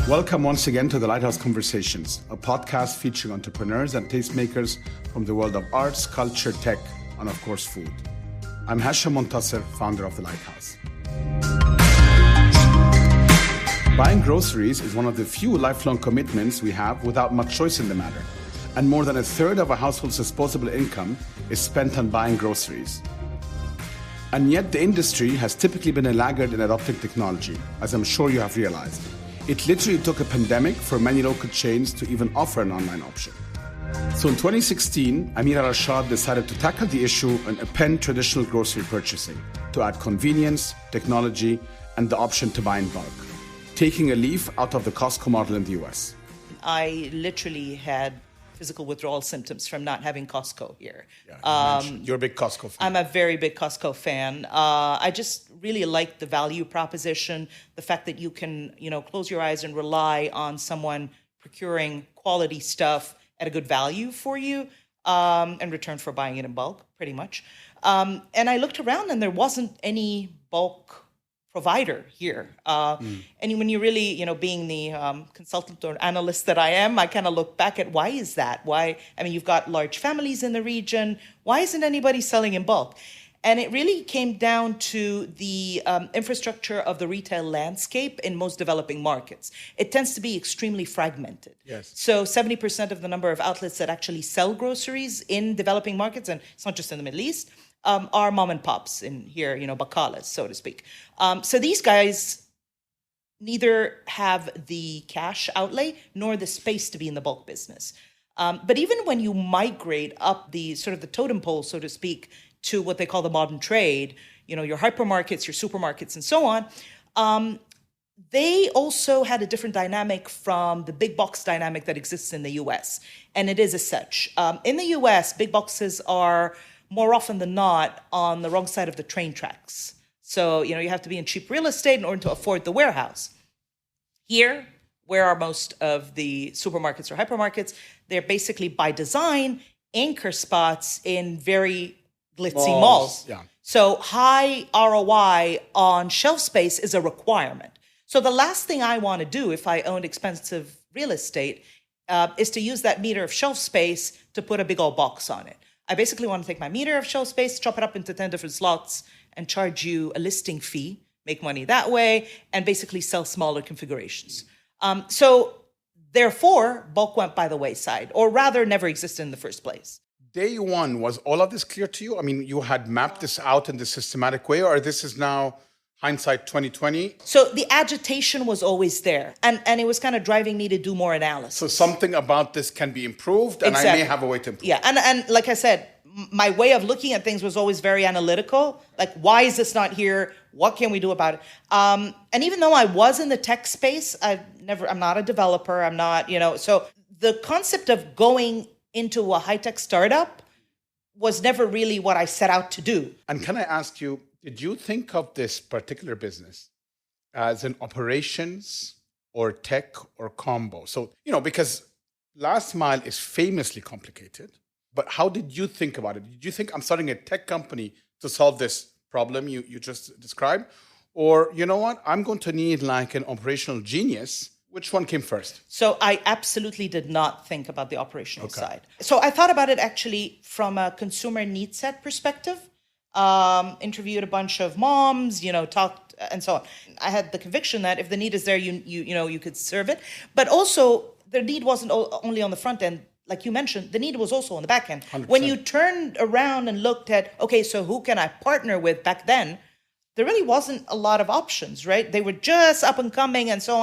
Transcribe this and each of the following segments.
Welcome once again to the Lighthouse Conversations, a podcast featuring entrepreneurs and tastemakers from the world of arts, culture, tech, and of course, food. I'm Hashem, founder of the Lighthouse. Buying groceries is one of the few lifelong commitments we have without much choice in the matter. And more than a third of a household's disposable income is spent on buying groceries. And yet the industry has typically been a laggard in adopting technology, as I'm sure you have realized. It literally took a pandemic for many local chains to even offer an online option. So in 2016, Amira Rashad decided to tackle the issue and append traditional grocery purchasing to add convenience, technology, and the option to buy in bulk, taking a leaf out of the Costco model in the US. I literally had physical withdrawal symptoms from not having Costco here. You're a big Costco fan. I'm a very big Costco fan. I just really like the value proposition, the fact that you can, close your eyes and rely on someone procuring quality stuff at a good value for you in return for buying it in bulk, pretty much. And I looked around and there wasn't any bulk provider here. And when you really, being the consultant or analyst that I am, I kind of look back at why is that? You've got large families in the region. Why isn't anybody selling in bulk? And it really came down to the infrastructure of the retail landscape in most developing markets. It tends to be extremely fragmented. Yes. So 70% of the number of outlets that actually sell groceries in developing markets, and it's not just in the Middle East, are mom and pops in here, bakalas, so to speak. So these guys neither have the cash outlay nor the space to be in the bulk business. But even when you migrate up the sort of the totem pole, so to speak, to what they call the modern trade, your hypermarkets, your supermarkets, and so on, they also had a different dynamic from the big box dynamic that exists in the US. And it is as such. In the US, big boxes are more often than not on the wrong side of the train tracks. So, you have to be in cheap real estate in order to afford the warehouse. Here, where are most of the supermarkets or hypermarkets? They're basically by design anchor spots in very glitzy malls. Yeah. So high ROI on shelf space is a requirement. So the last thing I want to do if I owned expensive real estate is to use that meter of shelf space to put a big old box on it. I basically want to take my meter of shelf space, chop it up into 10 different slots, and charge you a listing fee, make money that way, and basically sell smaller configurations. So therefore, bulk went by the wayside, or rather never existed in the first place. Day one, was all of this clear to you? I mean, you had mapped this out in the systematic way, or this is now hindsight 2020? So the agitation was always there, and it was kind of driving me to do more analysis. So something about this can be improved, and Exactly. I may have a way to improve. Yeah, and like I said, my way of looking at things was always very analytical. Like, why is this not here? What can we do about it? And even though I was in the tech space, I'm not a developer. I'm not, so the concept of going into a high-tech startup was never really what I set out to do. And can I ask you, did you think of this particular business as an operations or tech or combo? So, because last mile is famously complicated, but how did you think about it? Did you think I'm starting a tech company to solve this problem you just described? Or, I'm going to need like an operational genius. Which one came first? So I absolutely did not think about the operational side. So I thought about it actually from a consumer needs set perspective. Interviewed a bunch of moms, talked and so on. I had the conviction that if the need is there, you could serve it. But also the need wasn't only on the front end. Like you mentioned, the need was also on the back end. 100%. When you turned around and looked at, okay, so who can I partner with back then? There really wasn't a lot of options, right? They were just up and coming and so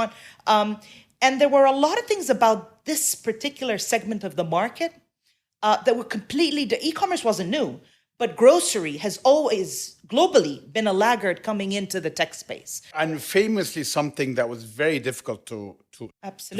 on. And there were a lot of things about this particular segment of the market that were completely, e-commerce wasn't new, but grocery has always globally been a laggard coming into the tech space. And famously something that was very difficult to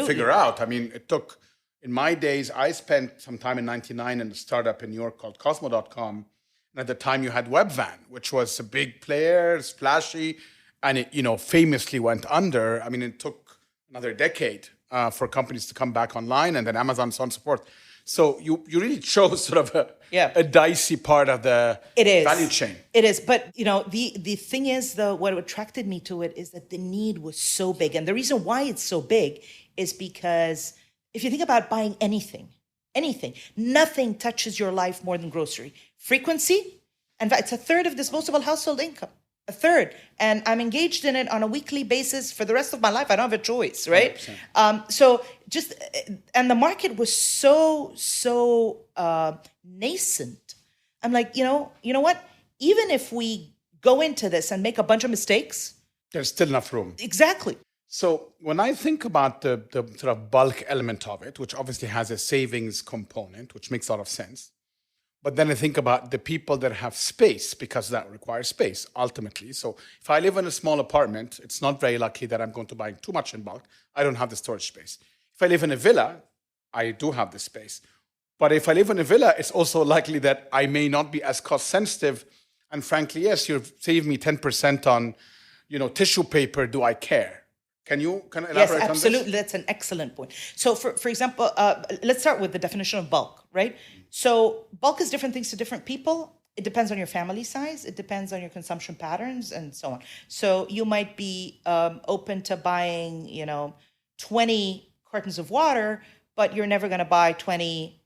figure out. I mean, it took, in my days, I spent some time in 99 in a startup in New York called Cosmo.com. And at the time you had Webvan, which was a big player, splashy, and it, famously went under. I mean, it took another decade for companies to come back online, and then Amazon, so on and so forth. So you really chose sort of a dicey part of the value chain. It is. But, the thing is, what attracted me to it is that the need was so big. And the reason why it's so big is because if you think about buying anything, nothing touches your life more than grocery. Frequency, in fact, it's a third of disposable household income. A third. And I'm engaged in it on a weekly basis for the rest of my life. I don't have a choice, right? And the market was so nascent. I'm like, you know what? Even if we go into this and make a bunch of mistakes, there's still enough room. Exactly. So when I think about the sort of bulk element of it, which obviously has a savings component, which makes a lot of sense. But then I think about the people that have space, because that requires space ultimately. So if I live in a small apartment, it's not very likely that I'm going to buy too much in bulk. I don't have the storage space. If I live in a villa, I do have the space. But if I live in a villa, it's also likely that I may not be as cost sensitive. And frankly, yes, you've saved me 10% on, tissue paper. Do I care? Can you elaborate on this? Yes, absolutely. That's an excellent point. So for example, let's start with the definition of bulk, right? So bulk is different things to different people. It depends on your family size. It depends on your consumption patterns and so on. So you might be open to buying, 20 cartons of water, but you're never going to buy 20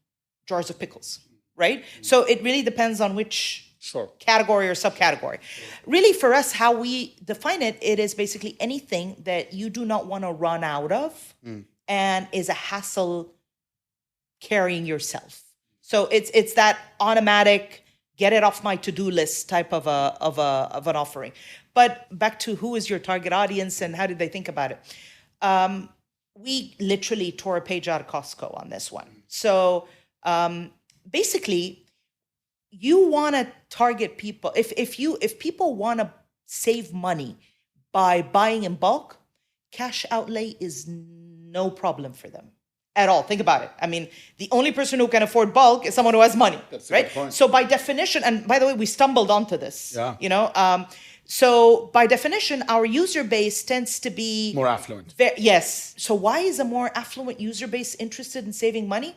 jars of pickles, right? So it really depends on which category or subcategory. Really, for us, how we define it, it is basically anything that you do not want to run out of and is a hassle carrying yourself. So it's that automatic get it off my to-do list type of an offering. But back to who is your target audience and how did they think about it? We literally tore a page out of Costco on this one. So basically, you want to target people. If people want to save money by buying in bulk, cash outlay is no problem for them at all. Think about it. I mean, the only person who can afford bulk is someone who has money, right? So by definition, and by the way, we stumbled onto this. So by definition, our user base tends to be more affluent. Yes. So why is a more affluent user base interested in saving money?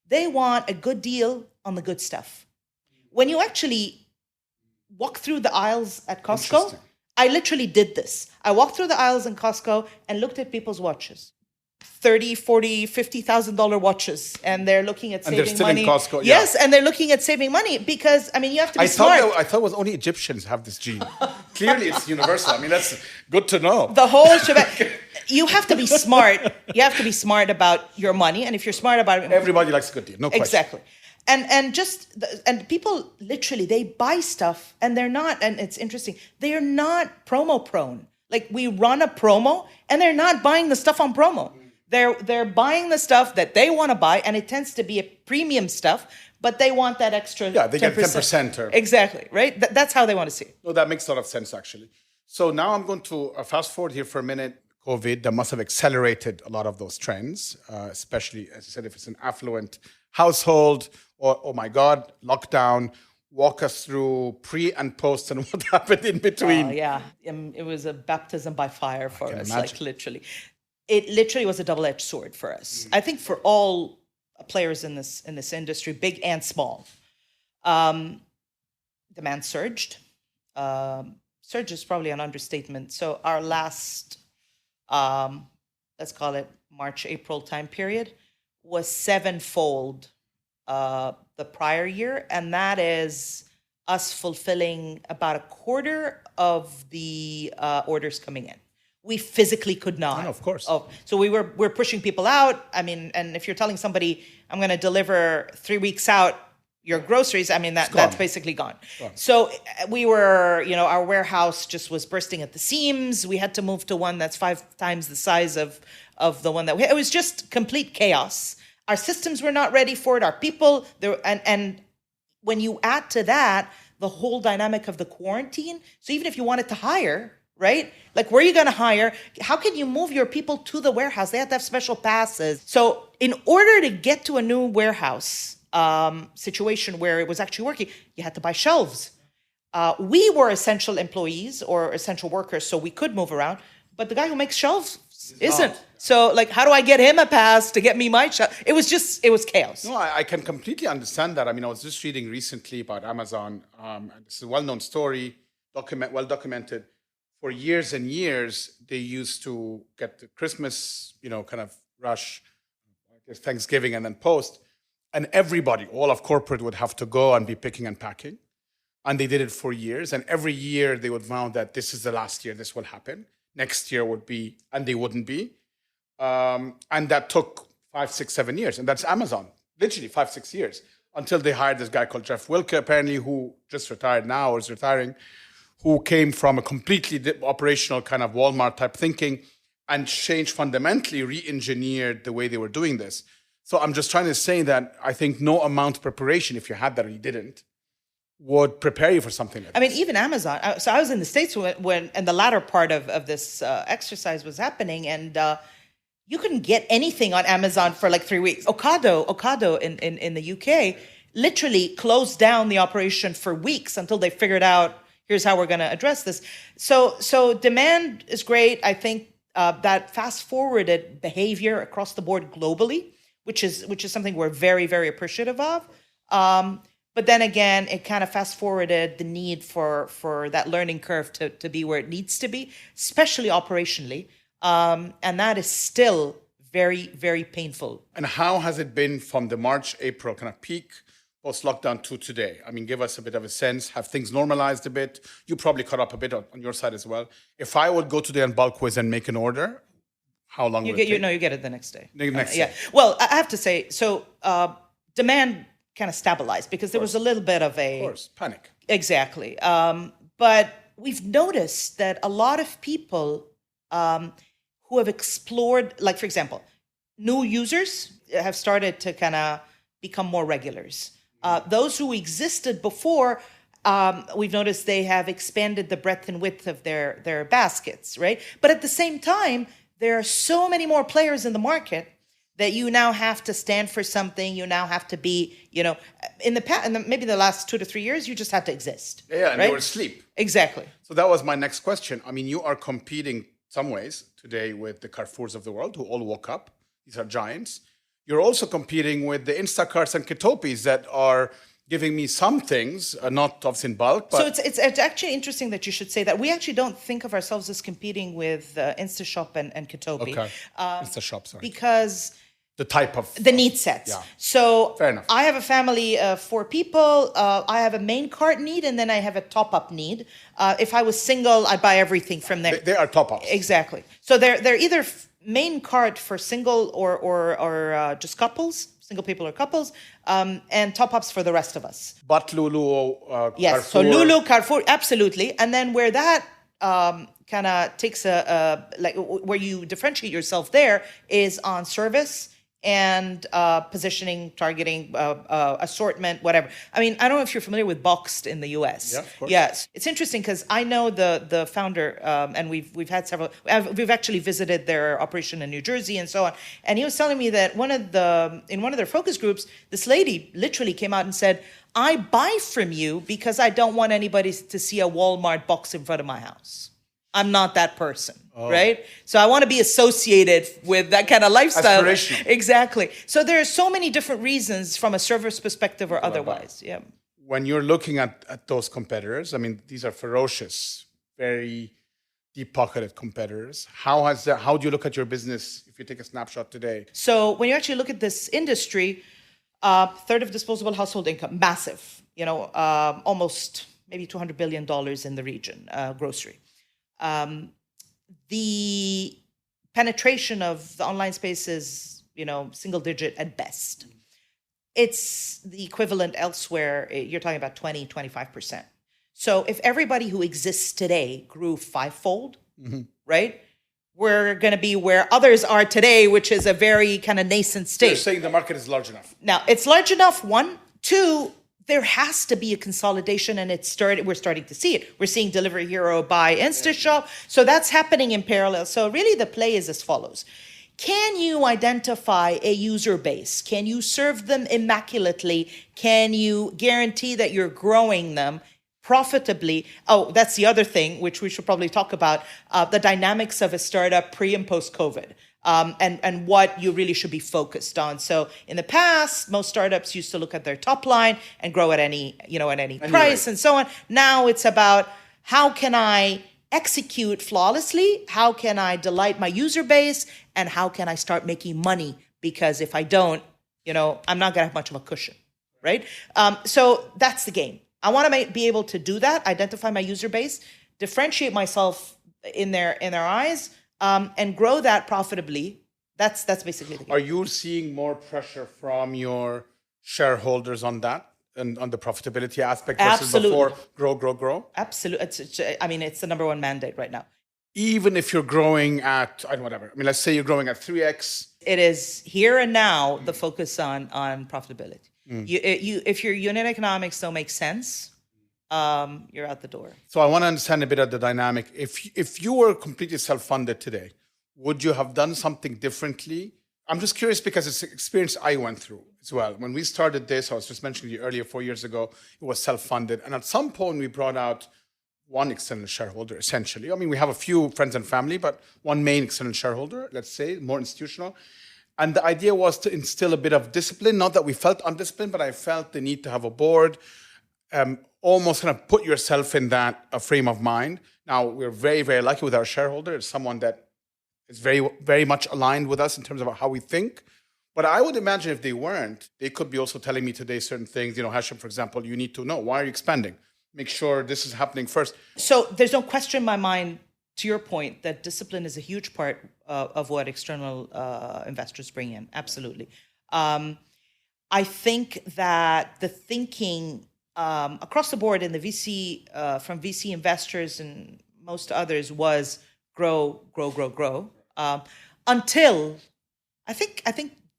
They want a good deal on the good stuff. When you actually walk through the aisles at Costco, I literally did this. I walked through the aisles in Costco and looked at people's watches. $30,000, $40,000, $50,000 watches, and they're looking at saving money. And they're still in Costco. Yes, and they're looking at saving money because, you have to be smart. I thought it was only Egyptians have this gene. Clearly, it's universal. That's good to know. The whole shebang. You have to be smart. You have to be smart about your money, and if you're smart about it, everybody likes a good deal. No question. Exactly. And people literally, they buy stuff and they're not, and it's interesting, they are not promo prone. Like we run a promo and they're not buying the stuff on promo. They're buying the stuff that they want to buy, and it tends to be a premium stuff, but they want that extra 10%. Yeah, they get 10%. Exactly, right? That's how they want to see it. No, that makes a lot of sense, actually. So now I'm going to fast forward here for a minute. COVID, that must have accelerated a lot of those trends, especially, as I said, if it's an affluent household, or, oh my God, lockdown. Walk us through pre and post and what happened in between. It was a baptism by fire for us, like literally. It literally was a double-edged sword for us. I think for all players in this industry, big and small. Demand surged. Surge is probably an understatement. So our last, let's call it March, April time period, was sevenfold the prior year, and that is us fulfilling about a quarter of the orders coming in. We physically could not. Oh, of course. So we're pushing people out. And if you're telling somebody, I'm going to deliver 3 weeks out your groceries, that's basically gone. So we were, our warehouse just was bursting at the seams. We had to move to one that's 5 times the size of the one that we had. It was just complete chaos. Our systems were not ready for it. Our people, and when you add to that the whole dynamic of the quarantine, so even if you wanted to hire, right? Like, where are you going to hire? How can you move your people to the warehouse? They have to have special passes. So in order to get to a new warehouse situation where it was actually working, you had to buy shelves. We were essential employees or essential workers, so we could move around. But the guy who makes shelves isn't. So, like, how do I get him a pass to get me my shot? It was chaos. No, I can completely understand that. I mean, I was just reading recently about Amazon, and this is a well-known story, well documented. For years and years, they used to get the Christmas, kind of rush, I guess Thanksgiving and then post, and everybody, all of corporate would have to go and be picking and packing. And they did it for years. And every year they would vow that this is the last year this will happen. Next year would be, and they wouldn't be. And that took 5, 6, 7 years. And that's Amazon, literally 5, 6 years, until they hired this guy called Jeff Wilke, apparently, who just retired now or is retiring, who came from a completely operational kind of Walmart type thinking and changed fundamentally, re-engineered the way they were doing this. So I'm just trying to say that I think no amount of preparation, if you had that or you didn't, would prepare you for something like that. I mean, even Amazon. So I was in the States when and the latter part of this exercise was happening, and you couldn't get anything on Amazon for like 3 weeks. Ocado in the UK literally closed down the operation for weeks until they figured out, here's how we're going to address this. So demand is great. I think that fast-forwarded behavior across the board globally, which is something we're very, very appreciative of. But then again, it kind of fast-forwarded the need for that learning curve to be where it needs to be, especially operationally. And that is still very, very painful. And how has it been from the March, April kind of peak post-lockdown to today? I mean, give us a bit of a sense. Have things normalized a bit? You probably caught up a bit on your side as well. If I would go today on Bulkwhiz and make an order, how long would it take? You get it the next day. The next day. Yeah. Well, I have to say, so demand kind of stabilized because there was a little bit of panic. Exactly. But we've noticed that a lot of people who have explored, like, for example, new users have started to kind of become more regulars. Those who existed before, we've noticed they have expanded the breadth and width of their baskets, right? But at the same time, there are so many more players in the market that you now have to stand for something. You now have to be, in the past, maybe the last 2 to 3 years, you just had to exist. Yeah, and right? you were asleep. Exactly. So that was my next question. I mean, you are competing some ways today with the Carrefours of the world who all woke up. These are giants. You're also competing with the Instacarts and Kitopis that are giving me some things, not obviously in bulk. But so it's actually interesting that you should say that. We actually don't think of ourselves as competing with InstaShop and Kitopi. Okay. InstaShop, sorry. Because the type of the need sets. Yeah. So fair enough. I have a family of 4 people. I have a main cart need, and then I have a top-up need. If I was single, I'd buy everything from there. They are top-ups. Exactly. So they're either main cart for single or just couples, single people or couples, and top-ups for the rest of us. But Lulu, yes. Carrefour. So Lulu, Carrefour, absolutely. And then where that kind of takes where you differentiate yourself there is on service and positioning, targeting, assortment, whatever. I mean, I don't know if you're familiar with Boxed in the US. Yeah, of course. Yes, it's interesting because I know the founder, and we've had several. We've actually visited their operation in New Jersey and so on. And he was telling me that in one of their focus groups, this lady literally came out and said, "I buy from you because I don't want anybody to see a Walmart box in front of my house. I'm not that person." Right? So I want to be associated with that kind of lifestyle. Aspirational. Exactly. So there are so many different reasons from a service perspective or otherwise. Yeah. When you're looking at those competitors, I mean, these are ferocious, very deep-pocketed competitors. How do you look at your business if you take a snapshot today? So when you actually look at this industry, third of disposable household income, massive, almost maybe $200 billion in the region, grocery. The penetration of the online space is, single digit at best. It's the equivalent elsewhere. You're talking about 20, 25%. So if everybody who exists today grew 5-fold, right, we're going to be where others are today, which is a very kind of nascent state. You're saying the market is large enough. Now, it's large enough, 1. 2, there has to be a consolidation, and we're starting to see it. We're seeing Delivery Hero buy InstaShop. So that's happening in parallel. So really the play is as follows. Can you identify a user base? Can you serve them immaculately? Can you guarantee that you're growing them profitably. Oh, that's the other thing, which we should probably talk about, the dynamics of a startup pre and post-COVID. And what you really should be focused on. So in the past, most startups used to look at their top line and grow at any price and so on. Now it's about how can I execute flawlessly? How can I delight my user base? And how can I start making money? Because if I don't, I'm not going to have much of a cushion, right? So that's the game. I want to be able to do that, identify my user base, differentiate myself in their eyes, and grow that profitably. That's basically the game. Are you seeing more pressure from your shareholders on that and on the profitability aspect versus before grow? Absolutely. It's the number one mandate right now. Even if you're growing at, whatever. Let's say you're growing at 3x. It is here and now the focus on profitability. If your unit economics don't make sense, you're out the door. So I want to understand a bit of the dynamic. If you were completely self-funded today, would you have done something differently? I'm just curious because it's an experience I went through as well. When we started this, I was just mentioning you earlier, 4 years ago, it was self-funded. And at some point, we brought out one external shareholder, essentially. We have a few friends and family, but one main external shareholder, let's say, more institutional. And the idea was to instill a bit of discipline. Not that we felt undisciplined, but I felt the need to have a board, almost kind of put yourself in that frame of mind. Now, we're very, very lucky with our shareholder. It's someone that is very, very much aligned with us in terms of how we think. But I would imagine if they weren't, they could be also telling me today certain things. Hashem, for example, you need to know, why are you expanding? Make sure this is happening first. So there's no question in my mind, to your point, that discipline is a huge part of what external investors bring in. Absolutely. I think that the thinking across the board in the VC, from VC investors and most others, was grow. Until I think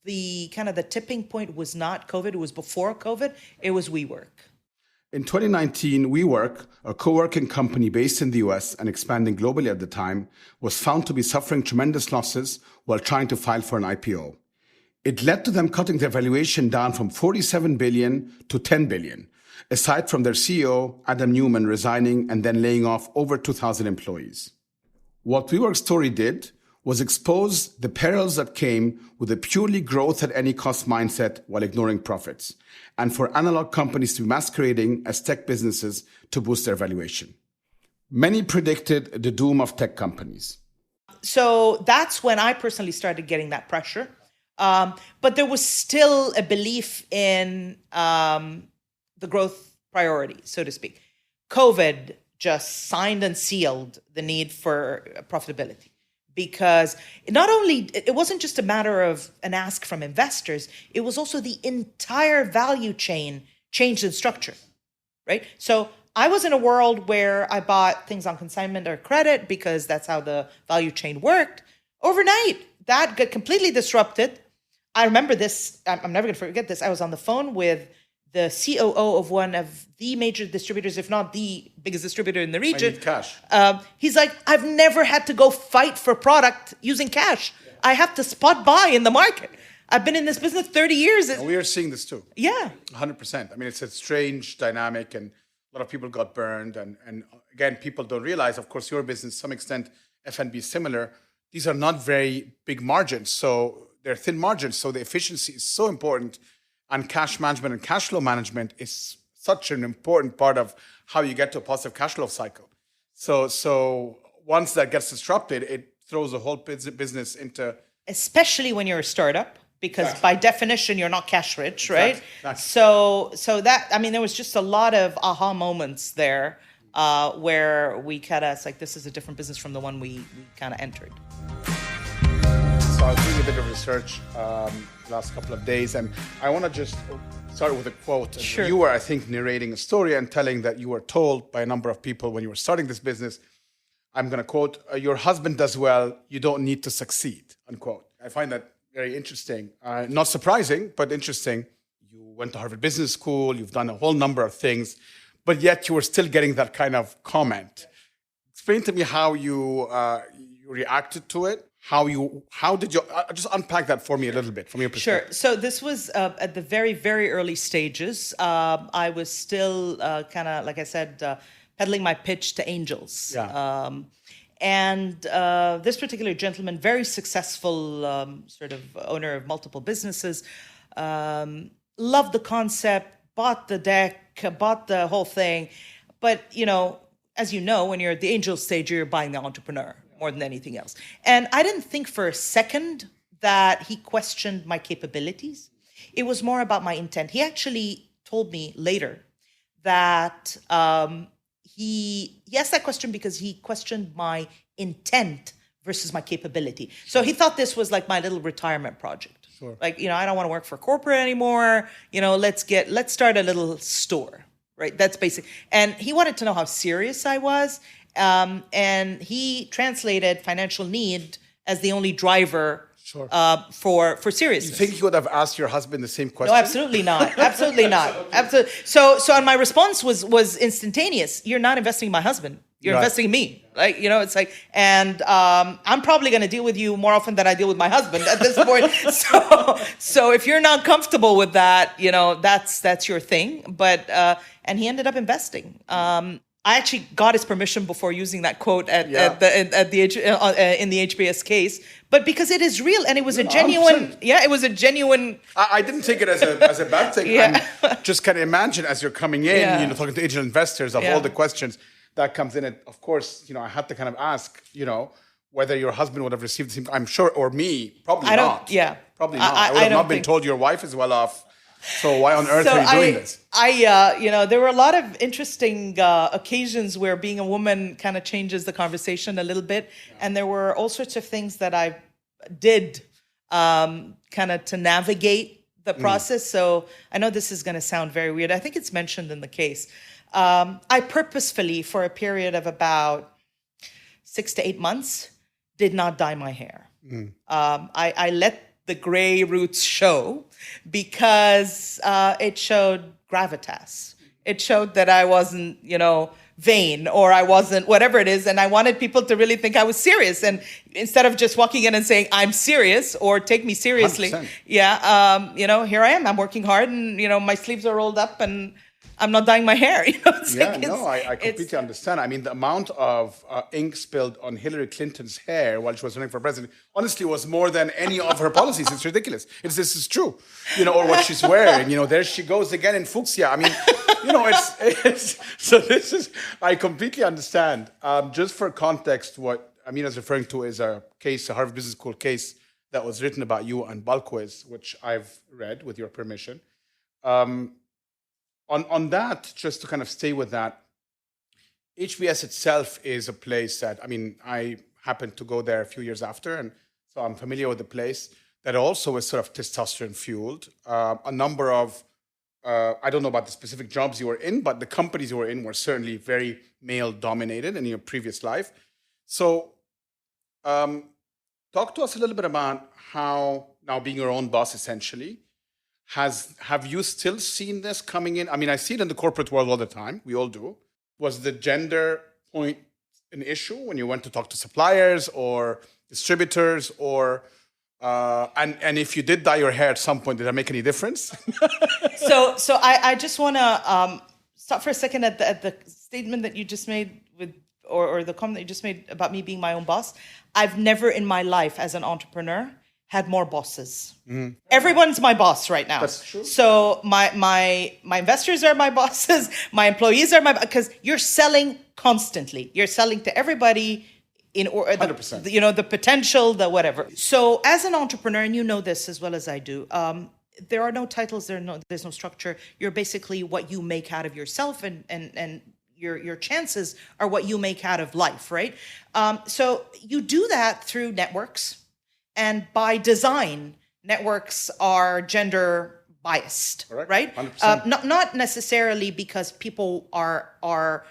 the kind of the tipping point was not COVID. It was before COVID. It was WeWork. In 2019, WeWork, a co-working company based in the US and expanding globally at the time, was found to be suffering tremendous losses while trying to file for an IPO. It led to them cutting their valuation down from $47 billion to $10 billion, aside from their CEO, Adam Newman, resigning and then laying off over 2,000 employees. What WeWork's story did was expose the perils that came with a purely growth at any cost mindset while ignoring profits, and for analog companies to be masquerading as tech businesses to boost their valuation. Many predicted the doom of tech companies. So that's when I personally started getting that pressure. But there was still a belief in the growth priority, so to speak. COVID just signed and sealed the need for profitability. Because not only, it wasn't just a matter of an ask from investors, it was also the entire value chain changed in structure, right? So I was in a world where I bought things on consignment or credit because that's how the value chain worked. Overnight, that got completely disrupted. I remember this, I'm never going to forget this. I was on the phone with the COO of one of the major distributors, if not the biggest distributor in the region. I need cash. He's like, I've never had to go fight for product using cash. Yeah. I have to spot buy in the market. I've been in this business 30 years. And we are seeing this too. Yeah. 100%. It's a strange dynamic and a lot of people got burned. And again, people don't realize, of course, your business, to some extent, F&B is similar. These are not very big margins. So they're thin margins. So the efficiency is so important. And cash management and cash flow management is such an important part of how you get to a positive cash flow cycle. So once that gets disrupted, it throws the whole business into... Especially when you're a startup, because by definition, you're not cash rich, right? Exactly. So that, there was just a lot of aha moments there where we kind of, it's like, this is a different business from the one we kind of entered. So I was doing a bit of research last couple of days, and I want to just start with a quote. Sure. You were, I think, narrating a story and telling that you were told by a number of people when you were starting this business, I'm going to quote, your husband does well, you don't need to succeed, unquote. I find that very interesting. Not surprising, but interesting. You went to Harvard Business School, you've done a whole number of things, but yet you were still getting that kind of comment. Explain to me how you reacted to it. how did you just unpack that for me a little bit from your perspective? Sure. So this was at the very, very early stages. I was still kind of, like I said, peddling my pitch to angels. Yeah. And this particular gentleman, very successful sort of owner of multiple businesses, loved the concept, bought the deck, bought the whole thing. But, as you know, when you're at the angel stage, you're buying the entrepreneur more than anything else. And I didn't think for a second that he questioned my capabilities. It was more about my intent. He actually told me later that he asked that question because he questioned my intent versus my capability. So he thought this was like my little retirement project. Sure. Like, I don't want to work for corporate anymore. Let's start a little store, right? That's basic. And he wanted to know how serious I was. And he translated financial need as the only driver for seriousness. You think you would have asked your husband the same question? No, absolutely not. Absolutely not. Absolutely. So and my response was instantaneous. You're not investing in my husband. You're investing in me. Like, it's like, and I'm probably going to deal with you more often than I deal with my husband at this point. So if you're not comfortable with that, that's your thing. But and he ended up investing. I actually got his permission before using that quote in the HBS case, but because it is real and it was a genuine. 100%. Yeah, it was a genuine. I didn't take it as a bad thing. Yeah. Just kind of imagine as you're coming in, talking to angel investors of all the questions that comes in. And of course, I had to kind of ask, whether your husband would have received the same. I'm sure, or me, probably not. Yeah, probably not. I would have not been told your wife is well off. So why on earth are you doing this? There were a lot of interesting occasions where being a woman kind of changes the conversation a little bit. And there were all sorts of things that I did kind of to navigate the process. So I know this is going to sound very weird. I think it's mentioned in the case. I purposefully, for a period of about 6 to 8 months, did not dye my hair. I let the gray roots show because it showed gravitas. It showed that I wasn't, vain or I wasn't whatever it is. And I wanted people to really think I was serious. And instead of just walking in and saying, I'm serious or take me seriously. 100%. Here I am. I'm working hard and, my sleeves are rolled up and I'm not dyeing my hair. I completely understand. I mean, the amount of ink spilled on Hillary Clinton's hair while she was running for president, honestly, was more than any of her policies. It's ridiculous. This is true. Or what she's wearing. There she goes again in fuchsia. I mean, so this is. I completely understand. Just for context, what Amira's referring to is a case, a Harvard Business School case that was written about you on Bulkwhiz, which I've read with your permission. On that, just to kind of stay with that, HBS itself is a place that, I happened to go there a few years after, and so I'm familiar with the place, that also is sort of testosterone fueled. A number of, I don't know about the specific jobs you were in, but the companies you were in were certainly very male dominated in your previous life. So talk to us a little bit about how, now being your own boss essentially, have you still seen this coming in? I see it in the corporate world all the time. We all do. Was the gender point an issue when you went to talk to suppliers or distributors, or and if you did dye your hair at some point, did that make any difference? So I just want to stop for a second at the statement that you just made or the comment that you just made about me being my own boss. I've never in my life as an entrepreneur had more bosses. Mm-hmm. Everyone's my boss right now. That's true. So my investors are my bosses. My employees are because you're selling constantly. You're selling to everybody in 100%. The potential, the whatever. So as an entrepreneur, and you know this as well as I do, there are no titles. There's no structure. You're basically what you make out of yourself, and your chances are what you make out of life, right? So you do that through networks. And by design, networks are gender biased, correct. Right? 100%. Not necessarily because people are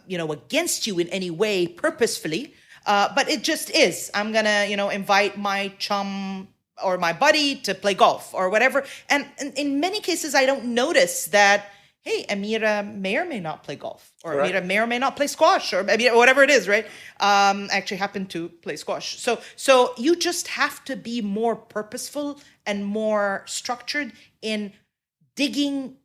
against you in any way purposefully, but it just is. I'm gonna invite my chum or my buddy to play golf or whatever, and in many cases I don't notice that hey, Amira may or may not play golf, or Correct. Amira may or may not play squash, or maybe whatever it is, right? I actually happen to play squash. So you just have to be more purposeful and more structured in digging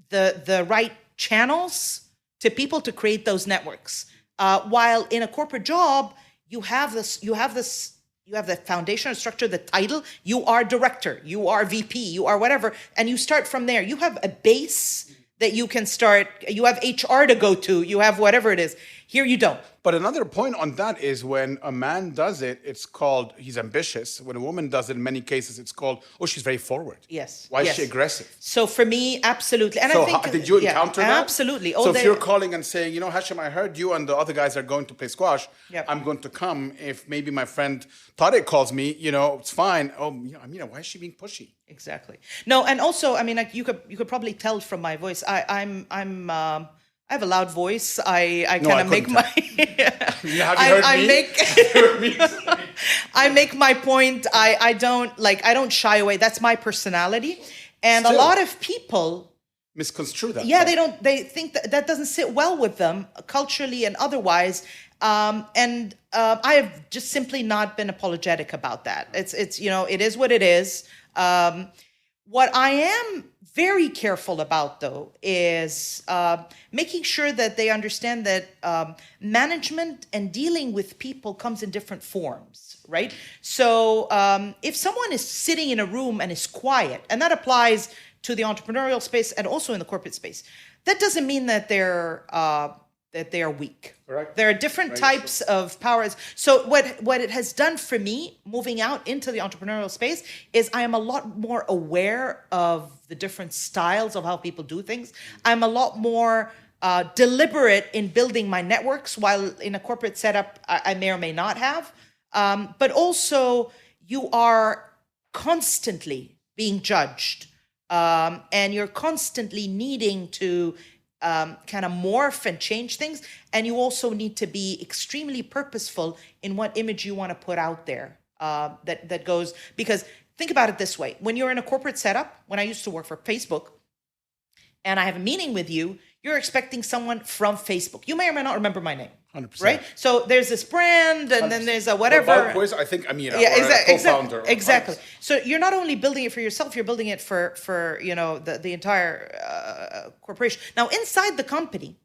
the right channels to people to create those networks. While in a corporate job, you have the foundational structure, the title. You are director, you are VP, you are whatever, and you start from there. You have a base that you can start. You have HR to go to. You have whatever it is. Here you don't. But another point on that is when a man does it, it's called he's ambitious. When a woman does it, in many cases, it's called, oh, she's very forward. Yes. Why is yes. she aggressive? So for me, absolutely. And So I think, did you encounter that? Absolutely. So if you're calling and saying, Hashem, I heard you and the other guys are going to play squash. Yep. I'm going to come. If maybe my friend Tariq calls me, it's fine. Oh, Amira, why is she being pushy? Exactly. No, and also, I mean, like you could probably tell from my voice. I have a loud voice. I kind of make my. Have you heard me? I make my point. I don't shy away. That's my personality, and Still, a lot of people misconstrue that. Yeah, they think that doesn't sit well with them culturally and otherwise. And I have just simply not been apologetic about that. It's it is what it is. What I am very careful about, though, is making sure that they understand that management and dealing with people comes in different forms, right? So if someone is sitting in a room and is quiet, and that applies to the entrepreneurial space and also in the corporate space, that doesn't mean that they're weak. Correct. There are different types of powers. So what it has done for me, moving out into the entrepreneurial space, is I am a lot more aware of the different styles of how people do things. I'm a lot more deliberate in building my networks, while in a corporate setup, I may or may not have. But also, you are constantly being judged, and you're constantly needing to kind of morph and change things. And you also need to be extremely purposeful in what image you want to put out there that goes, because think about it this way. When you're in a corporate setup, when I used to work for Facebook and I have a meeting with you, you're expecting someone from Facebook. You may or may not remember my name. 100%. Right? So there's this brand, and then there's a whatever. Bulkwhiz, I think Amira, co-founder. Exactly. So you're not only building it for yourself, you're building it for the entire corporation. Now, inside the company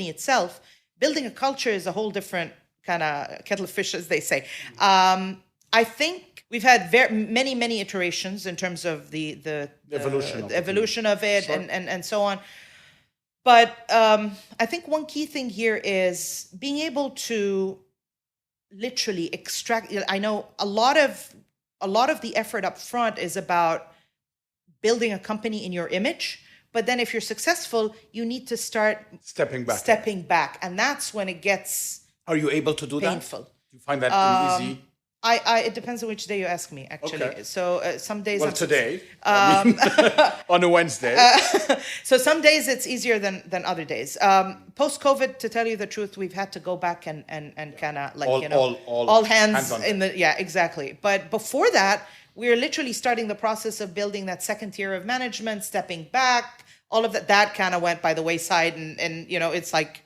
itself, building a culture is a whole different kind of kettle of fish, as they say. I think we've had many iterations in terms of the evolution of it, sure, and so on. But I think one key thing here is being able to literally extract. I know a lot of the effort up front is about building a company in your image. But then if you're successful, you need to start stepping back. And that's when it gets Are you able to do painful. that? Do you find that easy? It depends on which day you ask me, actually. Okay. So some days... Well, today, on a Wednesday. So some days it's easier than other days. Post-COVID, to tell you the truth, we've had to go back and kind of like, all hands in the... Yeah, exactly. But before that, we were literally starting the process of building that second tier of management, stepping back, all of that kind of went by the wayside. And it's like...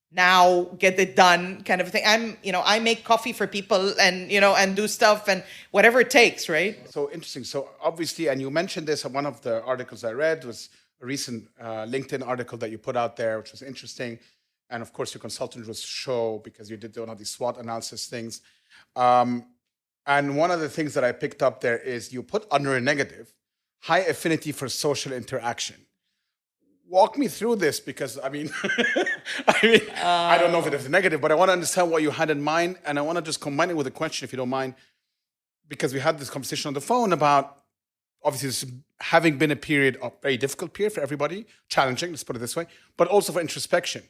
now get it done kind of thing. I make coffee for people and do stuff and whatever it takes, right? So interesting. So obviously, and you mentioned this, one of the articles I read was a recent LinkedIn article that you put out there, which was interesting. And of course, your consultant was Show, because you did one of these SWOT analysis things. And one of the things that I picked up there is you put under a negative, high affinity for social interaction. Walk me through this, because I don't know if it is a negative, but I want to understand what you had in mind, and I want to just combine it with a question, if you don't mind, because we had this conversation on the phone about obviously this having been a very difficult period for everybody, challenging, let's put it this way, but also for introspection.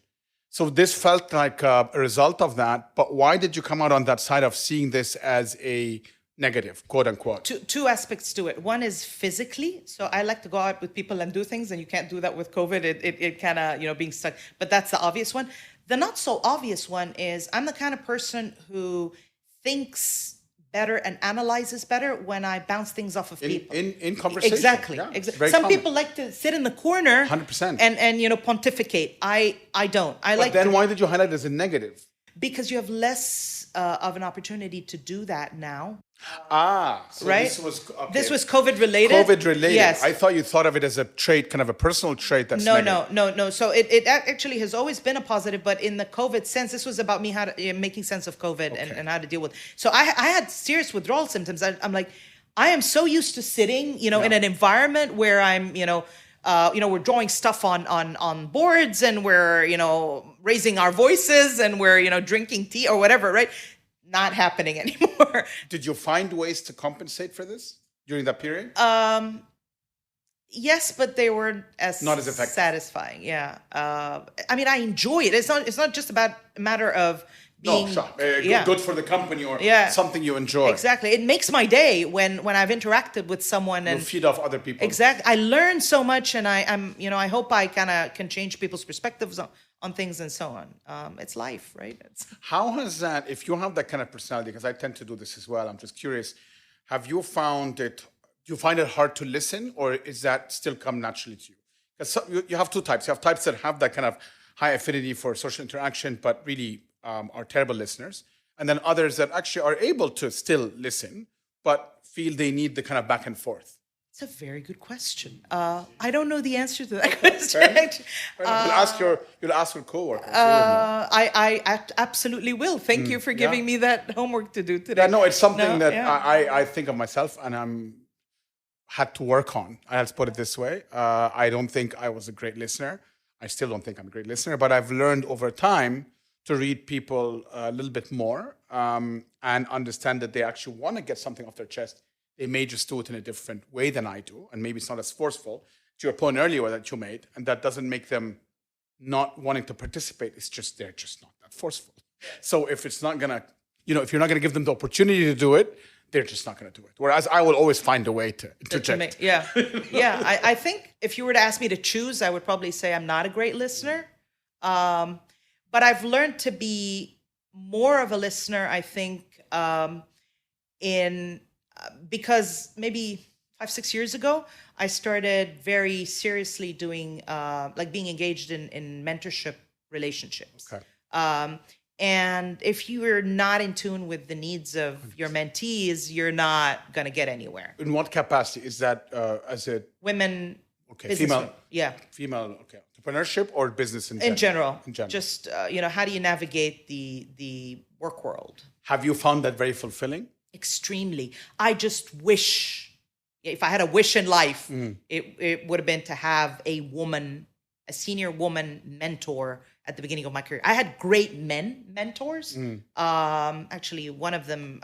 So this felt like a result of that, but why did you come out on that side of seeing this as a negative, quote unquote? Two aspects to it. One is physically. So I like to go out with people and do things, and you can't do that with COVID. It kind of, being stuck. But that's the obvious one. The not so obvious one is I'm the kind of person who thinks better and analyzes better when I bounce things off of people. In conversation. Exactly. Yeah, Some people like to sit in the corner 100%. and pontificate. I don't. Why did you highlight it as a negative? Because you have less of an opportunity to do that now. So right? This was COVID related. COVID related. Yes. I thought you thought of it as a trait, kind of a personal trait. That's negative. No. So it actually has always been a positive, but in the COVID sense, this was about me making sense of COVID and how to deal with. So I had serious withdrawal symptoms. I'm like, I am so used to sitting, in an environment where I'm, we're drawing stuff on boards and we're, raising our voices and we're, drinking tea or whatever, right? Not happening anymore. Did you find ways to compensate for this during that period? Yes, but they weren't not as effective. Satisfying. Yeah. I enjoy it. It's not just about a matter of being good for the company or something you enjoy. Exactly. It makes my day when I've interacted with someone and you feed off other people. Exactly. I learn so much, and I hope I kind of can change people's perspectives on things and so on. It's life, right? How has that, if you have that kind of personality, because I tend to do this as well, I'm just curious, have you found it, do you find it hard to listen, or is that still come naturally to you? Because you have two types. You have types that have that kind of high affinity for social interaction, but really are terrible listeners. And then others that actually are able to still listen, but feel they need the kind of back and forth. It's a very good question. I don't know the answer to that question. You'll ask your coworkers. I absolutely will. Thank you for giving me that homework to do today. Yeah, no, it's something that I think of myself and had to work on. I'll put it this way. I don't think I was a great listener. I still don't think I'm a great listener, but I've learned over time to read people a little bit more and understand that they actually want to get something off their chest. They may just do it in a different way than I do, and maybe it's not as forceful. To your point earlier that you made, and that doesn't make them not wanting to participate. It's just they're just not that forceful. So if it's not gonna, if you're not gonna give them the opportunity to do it, they're just not gonna do it. Whereas I will always find a way to interject. I think if you were to ask me to choose, I would probably say I'm not a great listener, but I've learned to be more of a listener. I think because maybe 5-6 years ago, I started very seriously doing being engaged in mentorship relationships. Okay. And if you are not in tune with the needs of your mentees, you're not going to get anywhere. In what capacity is that? As a women? Okay, female. Yeah. Female. Okay. Entrepreneurship or business in general? In general. Just how do you navigate the work world? Have you found that very fulfilling? Extremely. I just wish, if I had a wish in life, it would have been to have a senior woman mentor at the beginning of my career. I had great men mentors. Actually, one of them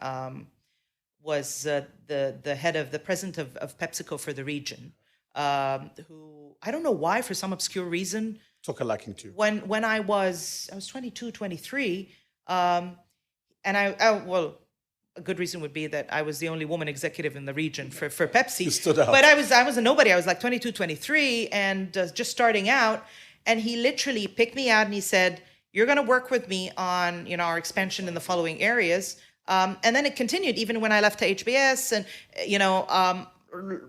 was the head of the president of PepsiCo for the region, who I don't know why, for some obscure reason, took a liking to you. When I was 22, 23, and a good reason would be that I was the only woman executive in the region for Pepsi. You stood out. But I was a nobody. I was like 22, 23 and just starting out. And he literally picked me out and he said, you're going to work with me on, our expansion in the following areas. And then it continued even when I left to HBS and,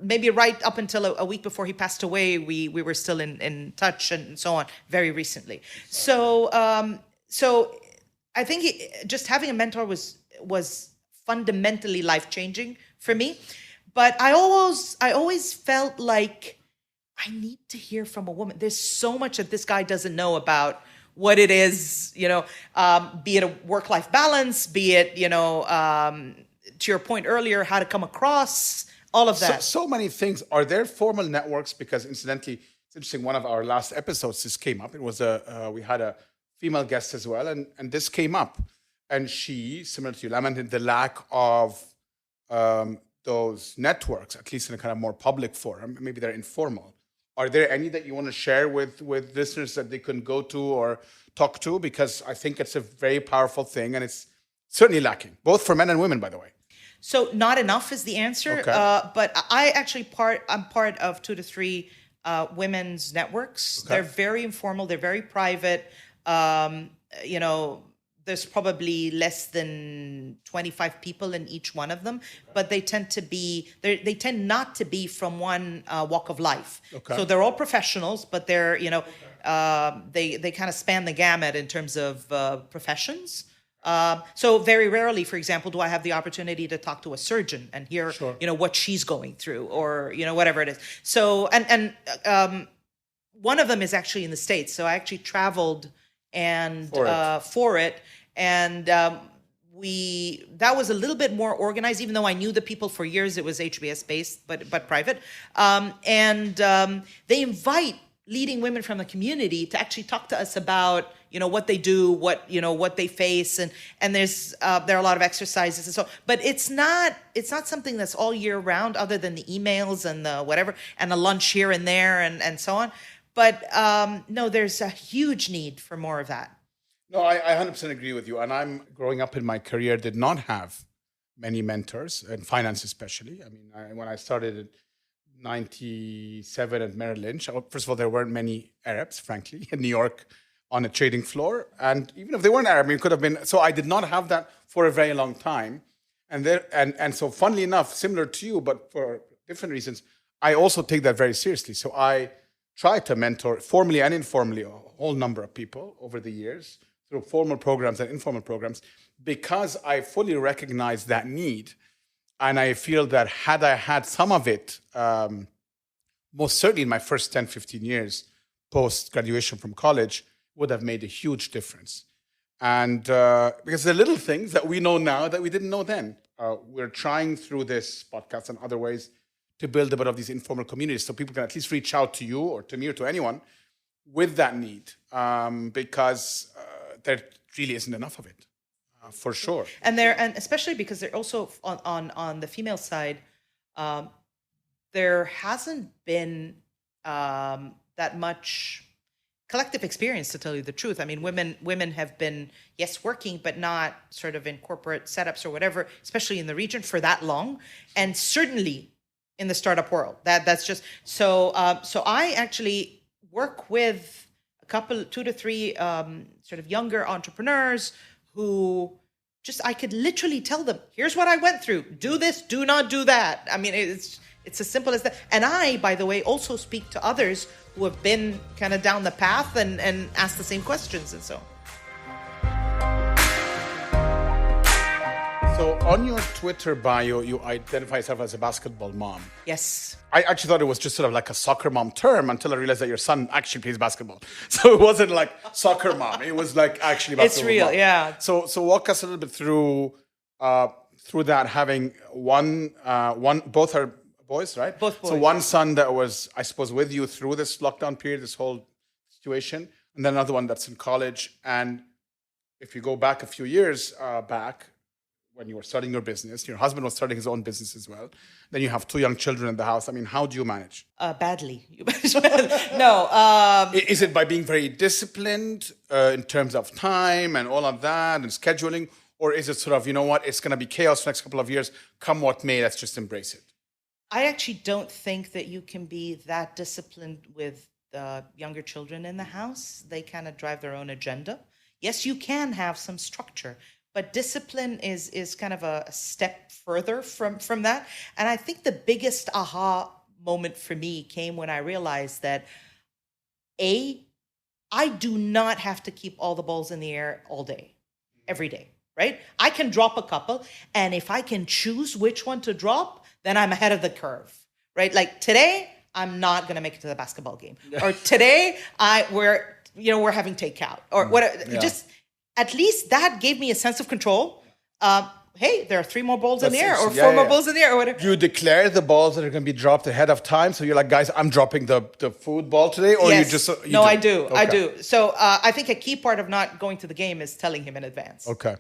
maybe right up until a week before he passed away, we were still in touch and so on very recently. So I think just having a mentor was fundamentally life-changing for me. But I always felt like I need to hear from a woman. There's so much that this guy doesn't know about what it is, be it a work-life balance, be it, to your point earlier, how to come across, all of that. So many things. Are there formal networks? Because incidentally, it's interesting, one of our last episodes, this came up. It was we had a female guest as well, and this came up. And she, similar to you, lamented the lack of those networks, at least in a kind of more public forum. Maybe they're informal. Are there any that you want to share with listeners that they can go to or talk to? Because I think it's a very powerful thing, and it's certainly lacking, both for men and women, by the way. So not enough is the answer. Okay. But I'm part of 2 to 3 women's networks. Okay. They're very informal. They're very private. there's probably less than 25 people in each one of them, but they tend not to be from one walk of life. Okay. So they're all professionals, but they're, they kind of span the gamut in terms of professions. So very rarely, for example, do I have the opportunity to talk to a surgeon and hear, what she's going through, or, whatever it is. So, and one of them is actually in the States. So I actually traveled for it. And that was a little bit more organized, even though I knew the people for years. It was HBS based, but private. They invite leading women from the community to actually talk to us about, what they do, what they face. And there are a lot of exercises and so, but it's not something that's all year round, other than the emails and the whatever, and the lunch here and there and so on. But no, there's a huge need for more of that. No, I 100% agree with you. And I'm growing up in my career, did not have many mentors, in finance especially. I mean, when I started in 97 at Merrill Lynch, first of all, there weren't many Arabs, frankly, in New York on a trading floor. And even if they weren't Arab, it could have been. So I did not have that for a very long time. And so funnily enough, similar to you, but for different reasons, I also take that very seriously. So I try to mentor formally and informally a whole number of people over the years, through formal programs and informal programs, because I fully recognize that need. And I feel that had I had some of it, most certainly in my first 10, 15 years post-graduation from college, would have made a huge difference. And because the little things that we know now that we didn't know then. We're trying through this podcast and other ways to build a bit of these informal communities so people can at least reach out to you or to me or to anyone with that need, because there really isn't enough of it, for sure. And especially because they're also on the female side, there hasn't been that much collective experience, to tell you the truth. I mean, women have been, yes, working, but not sort of in corporate setups or whatever, especially in the region for that long, and certainly in the startup world. That's just so. So I actually work with a couple, 2 to 3 sort of younger entrepreneurs who I could literally tell them, here's what I went through. Do this, do not do that. I mean, it's as simple as that. And I, by the way, also speak to others who have been kind of down the path and ask the same questions and so. So on your Twitter bio, you identify yourself as a basketball mom. Yes. I actually thought it was just sort of like a soccer mom term until I realized that your son actually plays basketball. So it wasn't like soccer mom. It was like actually basketball It's real, mom. yeah. So walk us a little bit through that, having one, both are boys, right? Both boys. So one son that was, I suppose, with you through this lockdown period, this whole situation, and then another one that's in college. And if you go back a few years back, when you were starting your business, your husband was starting his own business as well. Then you have 2 young children in the house. I mean, how do you manage? Badly. No. Is it by being very disciplined in terms of time and all of that and scheduling? Or is it sort of, you know what, it's going to be chaos for the next couple of years. Come what may, let's just embrace it. I actually don't think that you can be that disciplined with younger children in the house. They kind of drive their own agenda. Yes, you can have some structure, but discipline is kind of a step further from that. And I think the biggest aha moment for me came when I realized that, I do not have to keep all the balls in the air all day, every day, right? I can drop a couple, and if I can choose which one to drop, then I'm ahead of the curve, right? Like today, I'm not going to make it to the basketball game. Or today, we're having takeout. Or whatever. Yeah. Just at least that gave me a sense of control. Hey, there are 3 more balls in the air, or 4 more balls in the air, or whatever. Do you declare the balls that are going to be dropped ahead of time? So you're like, guys, I'm dropping the food ball today? Or yes. you just... I do. Okay. I do. So I think a key part of not going to the game is telling him in advance. Okay.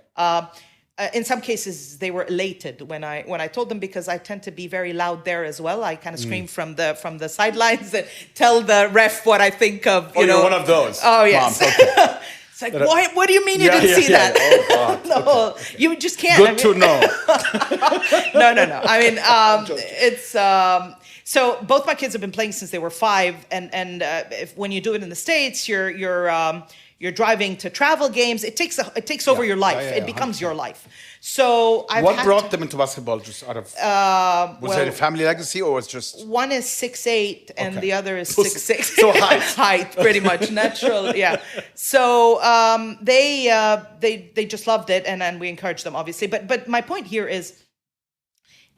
In some cases, they were elated when I told them, because I tend to be very loud there as well. I kind of scream from the sidelines and tell the ref what I think of. You're one of those. Oh yes. Moms, okay. It's like, what do you mean you didn't see that? Oh God. No, okay. You just can't. Good to know. No. I mean, it's so both my kids have been playing since they were 5, and when you do it in the States, you're you're driving to travel games. It takes over your life. It becomes 100%. Your life. So what brought them into basketball? Just out of was it a family legacy, or was just one is 6'8" and the other is 6'6"? So height, pretty much natural. Yeah. So they just loved it, and we encouraged them, obviously. But my point here is,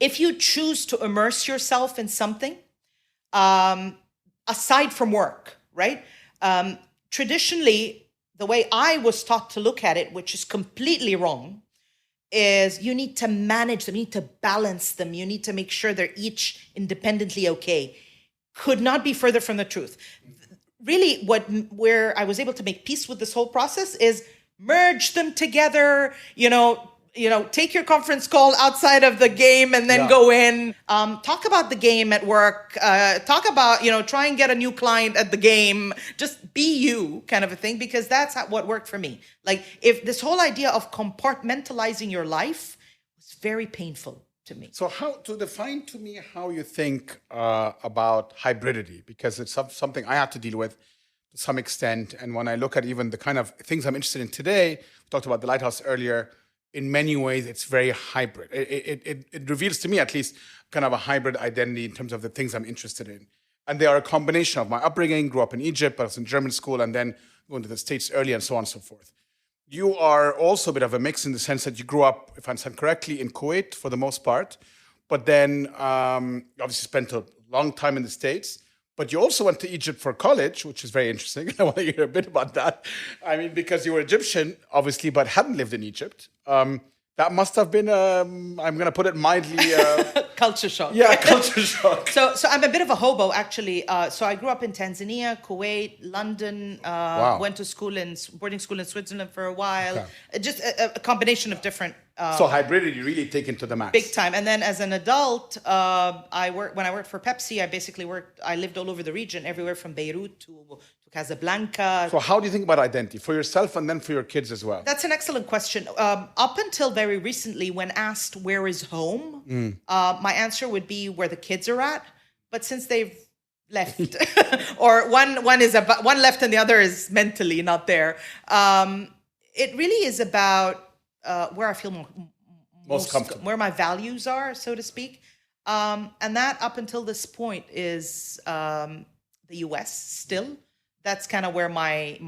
if you choose to immerse yourself in something, aside from work, right? Traditionally, the way I was taught to look at it, which is completely wrong, is you need to manage them, you need to balance them, you need to make sure they're each independently okay. Could not be further from the truth. Really, where I was able to make peace with this whole process is merge them together, take your conference call outside of the game and then go in. Talk about the game at work. Talk about, try and get a new client at the game. Just be you, kind of a thing, because that's what worked for me. Like, if this whole idea of compartmentalizing your life was very painful to me. So how to define to me how you think about hybridity, because it's something I had to deal with to some extent. And when I look at even the kind of things I'm interested in today, we talked about the Lighthouse earlier, in many ways, it's very hybrid. It reveals to me, at least, kind of a hybrid identity in terms of the things I'm interested in. And they are a combination of my upbringing, grew up in Egypt, I was in German school, and then going to the States early, and so on and so forth. You are also a bit of a mix in the sense that you grew up, if I understand correctly, in Kuwait for the most part, but then you obviously spent a long time in the States. But you also went to Egypt for college, which is very interesting. I want to hear a bit about that. I mean, because you were Egyptian, obviously, but hadn't lived in Egypt. That must have been, I'm going to put it mildly... culture shock. Yeah, culture shock. So I'm a bit of a hobo, actually. So I grew up in Tanzania, Kuwait, London, went to boarding school in Switzerland for a while. Okay. Just a combination of different... so hybridity really taken to the max. Big time. And then as an adult, when I worked for Pepsi, I lived all over the region, everywhere from Beirut to Casablanca. So how do you think about identity for yourself and then for your kids as well? That's an excellent question. Up until very recently, when asked where is home, my answer would be where the kids are at. But since they've left, or one left and the other is mentally not there, it really is about where I feel most comfortable, where my values are, so to speak. And that up until this point is the US still. That's kind of where my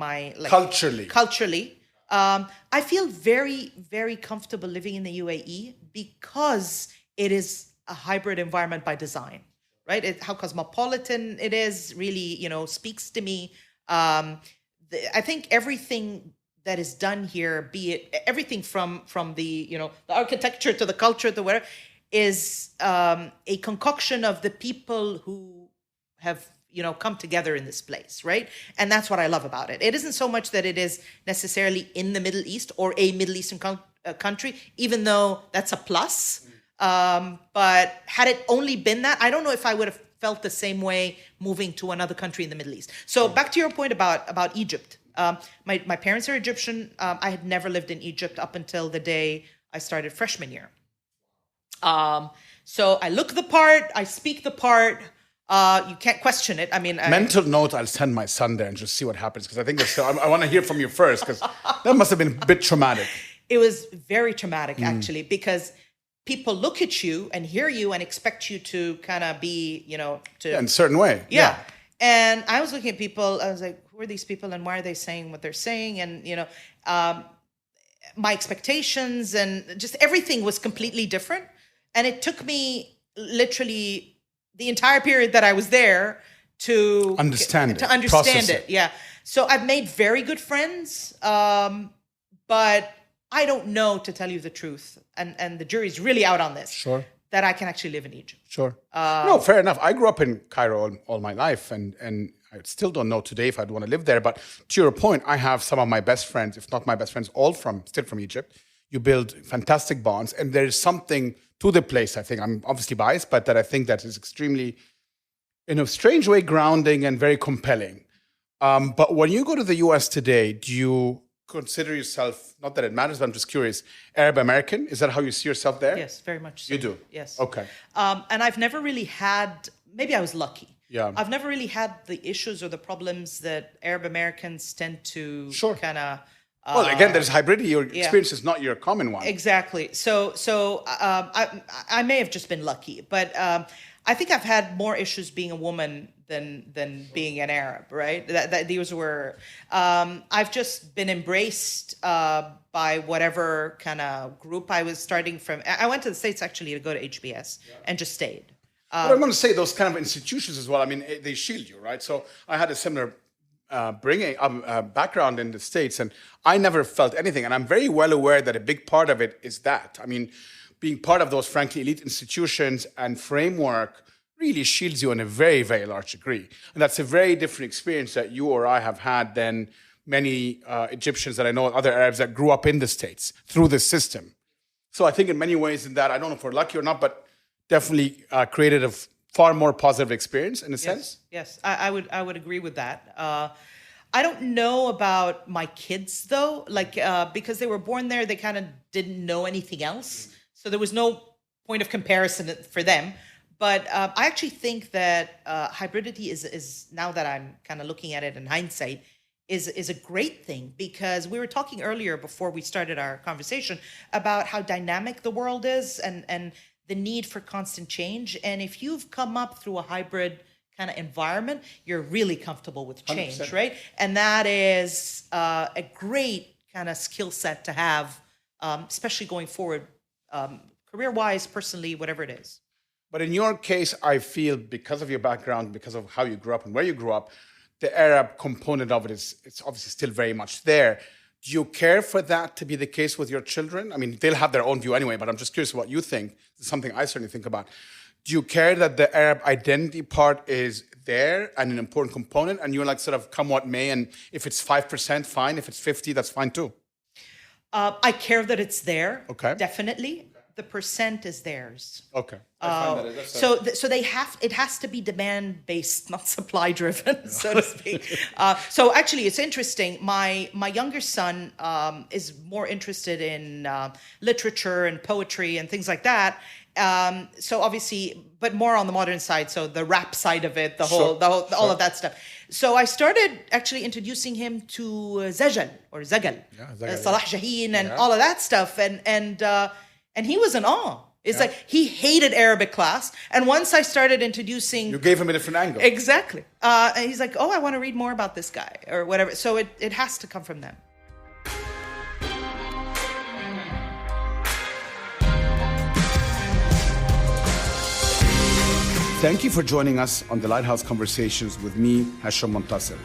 culturally. I feel very, very comfortable living in the UAE because it is a hybrid environment by design, right? How cosmopolitan it is really, speaks to me. I think everything that is done here, be it everything from the, the architecture to the culture to whatever, is a concoction of the people who have come together in this place, right? And that's what I love about it. It isn't so much that it is necessarily in the Middle East or a Middle Eastern country, even though that's a plus. But had it only been that, I don't know if I would have felt the same way moving to another country in the Middle East. So back to your point about Egypt. My parents are Egyptian. I had never lived in Egypt up until the day I started freshman year. So I look the part, I speak the part. You can't question it. I mean, mental note: I'll send my son there and just see what happens, because I think I want to hear from you first, because that must have been a bit traumatic. It was very traumatic, actually, because people look at you and hear you and expect you to kind of be, in a certain way. Yeah. And I was looking at people. I was like, who are these people, and why are they saying what they're saying? And my expectations and just everything was completely different. And it took me literally the entire period that I was there to understand it. Yeah. So I've made very good friends, but I don't know, to tell you the truth, and the jury's really out on this. Sure. That I can actually live in Egypt. Sure. No, fair enough. I grew up in Cairo all my life, and I still don't know today if I'd want to live there. But to your point, I have some of my best friends, if not my best friends, still from Egypt. You build fantastic bonds, and there is something to the place, I think. I'm obviously biased, but that I think that is extremely, in a strange way, grounding and very compelling. But when you go to the US today, do you consider yourself, not that it matters, but I'm just curious, Arab American? Is that how you see yourself there? Yes, very much so. You do? Yes. Okay. And I've never really had, maybe I was lucky, Yeah. I've never really had the issues or the problems that Arab Americans tend to kind of. Well, again, there's hybridity. Your experience is not your common one. Exactly. So I may have just been lucky, but I think I've had more issues being a woman than being an Arab, right? That these were. I've just been embraced by whatever kind of group I was starting from. I went to the States actually to go to HBS and just stayed. But I'm going to say those kind of institutions as well. I mean, they shield you, right? So I had a similar background in the States, and I never felt anything. And I'm very well aware that a big part of it is that. I mean, being part of those, frankly, elite institutions and framework really shields you in a very, very large degree. And that's a very different experience that you or I have had than many Egyptians that I know, other Arabs that grew up in the States through this system. So I think in many ways in that, I don't know if we're lucky or not, but definitely created a far more positive experience in a sense. Yes, I would agree with that. I don't know about my kids though, like because they were born there, they kind of didn't know anything else, so there was no point of comparison for them. But I actually think that hybridity is now that I'm kind of looking at it in hindsight, is a great thing, because we were talking earlier before we started our conversation about how dynamic the world is and the need for constant change. And if you've come up through a hybrid kind of environment, you're really comfortable with change, 100%. Right? And that is a great kind of skill set to have, especially going forward, career-wise, personally, whatever it is. But in your case, I feel because of your background, because of how you grew up and where you grew up, the Arab component of it it's obviously still very much there. Do you care for that to be the case with your children? I mean, they'll have their own view anyway, but I'm just curious what you think. It's something I certainly think about. Do you care that the Arab identity part is there and an important component, and you're like sort of come what may, and if it's 5%, fine. If it's 50%, that's fine too? I care that it's there, Okay. definitely. The percent is theirs. Okay. So it has to be demand based, not supply driven, so to speak. So actually, it's interesting. My younger son is more interested in literature and poetry and things like that. So obviously, but more on the modern side. So the rap side of it, all of that stuff. So I started actually introducing him to Zagal, Salah Jaheen, and all of that stuff, and he was in awe. It's like he hated Arabic class. And once I started introducing... You gave him a different angle. Exactly. And he's like, oh, I want to read more about this guy or whatever. So it has to come from them. Thank you for joining us on the Lighthouse Conversations with me, Hashem Montasser.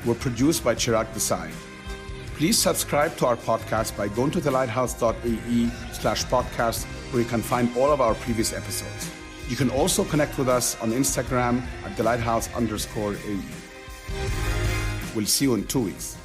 We're produced by Chirag Desai. Please subscribe to our podcast by going to thelighthouse.ae/podcast, where you can find all of our previous episodes. You can also connect with us on Instagram at thelighthouse_AE. We'll see you in 2 weeks.